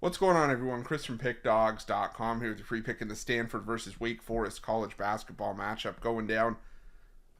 What's going on, everyone? Chris from Pickdawgz.com here with your free pick in the Stanford versus Wake Forest college basketball matchup going down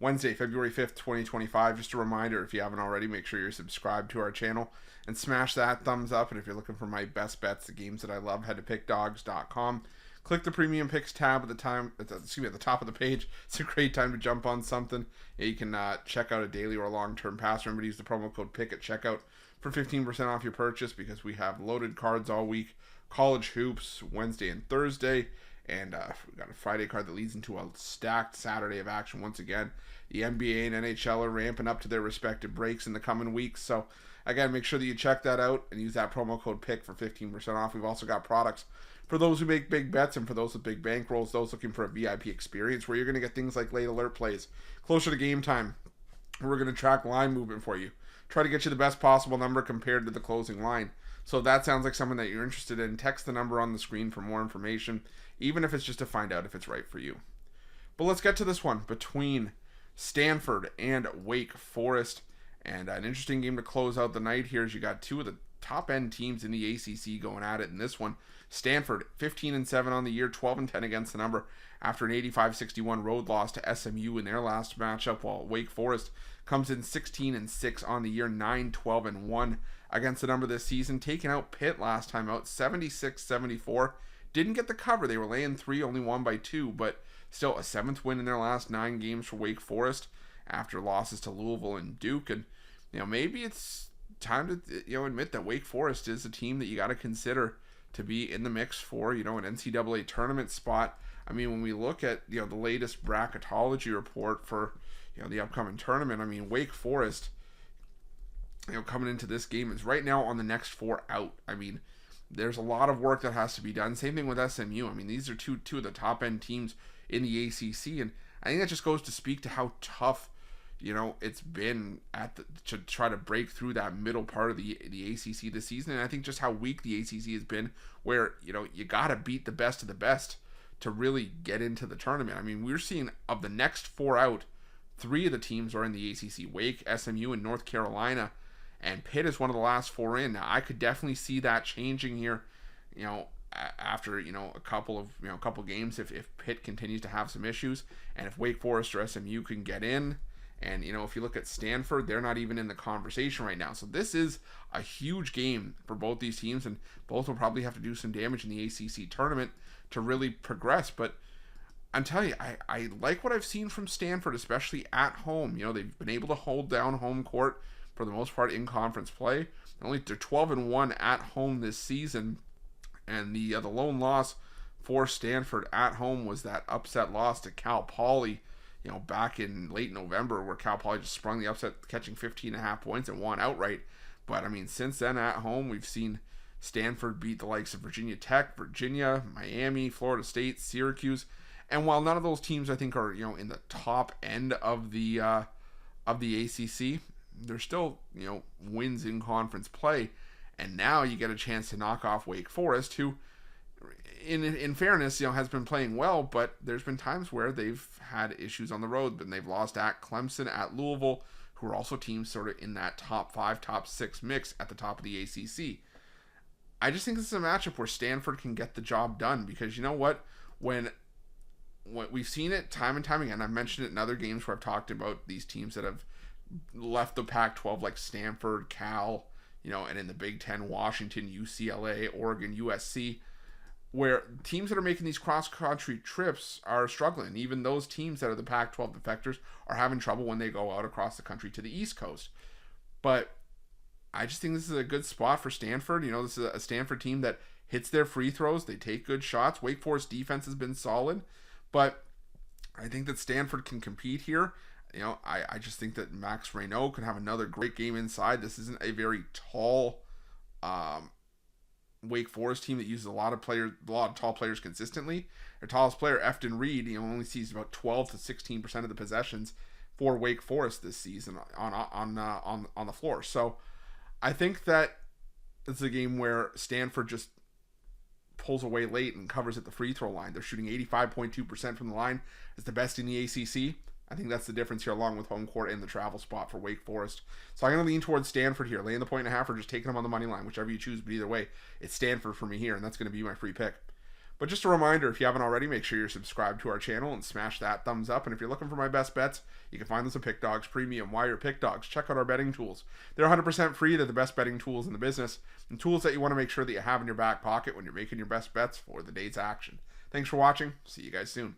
Wednesday, February 5th, 2025. Just a reminder, if you haven't already, make sure you're subscribed to our channel and smash that thumbs up. And if you're looking for my best bets, the games that I love, head to Pickdawgz.com. Click the Premium Picks tab at the top of the page. It's a great time to jump on something. You can check out a daily or a long-term pass. Remember to use the promo code PICK at checkout for 15% off your purchase, because we have loaded cards all week. College hoops Wednesday and Thursday, and we got a Friday card that leads into a stacked Saturday of action once again. The NBA and NHL are ramping up to their respective breaks in the coming weeks, so again, make sure that you check that out and use that promo code PICK for 15% off. We've also got products for those who make big bets and for those with big bankrolls, those looking for a VIP experience where you're going to get things like late alert plays closer to game time. We're going to track line movement for you. Try to get you the best possible number compared to the closing line. So if that sounds like something that you're interested in, text the number on the screen for more information, even if it's just to find out if it's right for you. But let's get to this one between Stanford and Wake Forest. And an interesting game to close out the night here is you got two of the top-end teams in the ACC going at it in this one. Stanford, 15-7 on the year, 12-10 against the number after an 85-61 road loss to SMU in their last matchup, while Wake Forest comes in 16-6 on the year, 9-12-1 against the number this season, taking out Pitt last time out, 76-74. Didn't get the cover. They were laying 3, only won by 2, but still a 7th win in their last 9 games for Wake Forest after losses to Louisville and Duke. And maybe it's time to admit that Wake Forest is a team that you got to consider to be in the mix for an NCAA tournament spot. I mean, when we look at the latest bracketology report for the upcoming tournament, I mean, Wake Forest coming into this game is right now on the next 4 out. I mean, there's a lot of work that has to be done. Same thing with SMU. I mean, these are two of the top end teams in the ACC, and I think that just goes to speak to how tough it's been to try to break through that middle part of the ACC this season. And I think just how weak the ACC has been, where you got to beat the best of the best to really get into the tournament. I mean, we're seeing of the next 4 out, 3 of the teams are in the ACC: Wake, SMU, and North Carolina, and Pitt is one of the last 4 in. Now, I could definitely see that changing here, after a couple games if Pitt continues to have some issues, and if Wake Forest or SMU can get in. And, if you look at Stanford, they're not even in the conversation right now. So this is a huge game for both these teams, and both will probably have to do some damage in the ACC tournament to really progress. But I'm telling you, I like what I've seen from Stanford, especially at home. They've been able to hold down home court for the most part in conference play. They're 12-1 at home this season, and the lone loss for Stanford at home was that upset loss to Cal Poly, back in late November, where Cal Poly just sprung the upset, catching 15.5 points and won outright. But, I mean, since then at home, we've seen Stanford beat the likes of Virginia Tech, Virginia, Miami, Florida State, Syracuse. And while none of those teams, I think, are, in the top end of the ACC, they're still, wins in conference play. And now you get a chance to knock off Wake Forest, who, in fairness, has been playing well, but there's been times where they've had issues on the road, but they've lost at Clemson, at Louisville, who are also teams sort of in that top 5, top 6 mix at the top of the ACC. I just think this is a matchup where Stanford can get the job done, because you know what? When we've seen it time and time again, I've mentioned it in other games where I've talked about these teams that have left the Pac-12, like Stanford, Cal, and in the Big Ten, Washington, UCLA, Oregon, USC, where teams that are making these cross-country trips are struggling. Even those teams that are the Pac-12 defectors are having trouble when they go out across the country to the East Coast. But I just think this is a good spot for Stanford. This is a Stanford team that hits their free throws. They take good shots. Wake Forest defense has been solid. But I think that Stanford can compete here. I just think that Max Reynaud can have another great game inside. This isn't a very tall Wake Forest team that uses a lot of tall players consistently. Their tallest player, Efton Reed, only sees about 12 to 16% of the possessions for Wake Forest this season on the floor. So I think that it's a game where Stanford just pulls away late and covers at the free throw line. They're shooting 85.2% from the line. It's the best in the ACC. I think that's the difference here, along with home court and the travel spot for Wake Forest. So I'm going to lean towards Stanford here, laying the 1.5 or just taking them on the money line, whichever you choose. But either way, it's Stanford for me here, and that's going to be my free pick. But just a reminder, if you haven't already, make sure you're subscribed to our channel and smash that thumbs up. And if you're looking for my best bets, you can find us at Pickdawgz Premium. Why are Pickdawgz? Check out our betting tools. They're 100% free. They're the best betting tools in the business, and tools that you want to make sure that you have in your back pocket when you're making your best bets for the day's action. Thanks for watching. See you guys soon.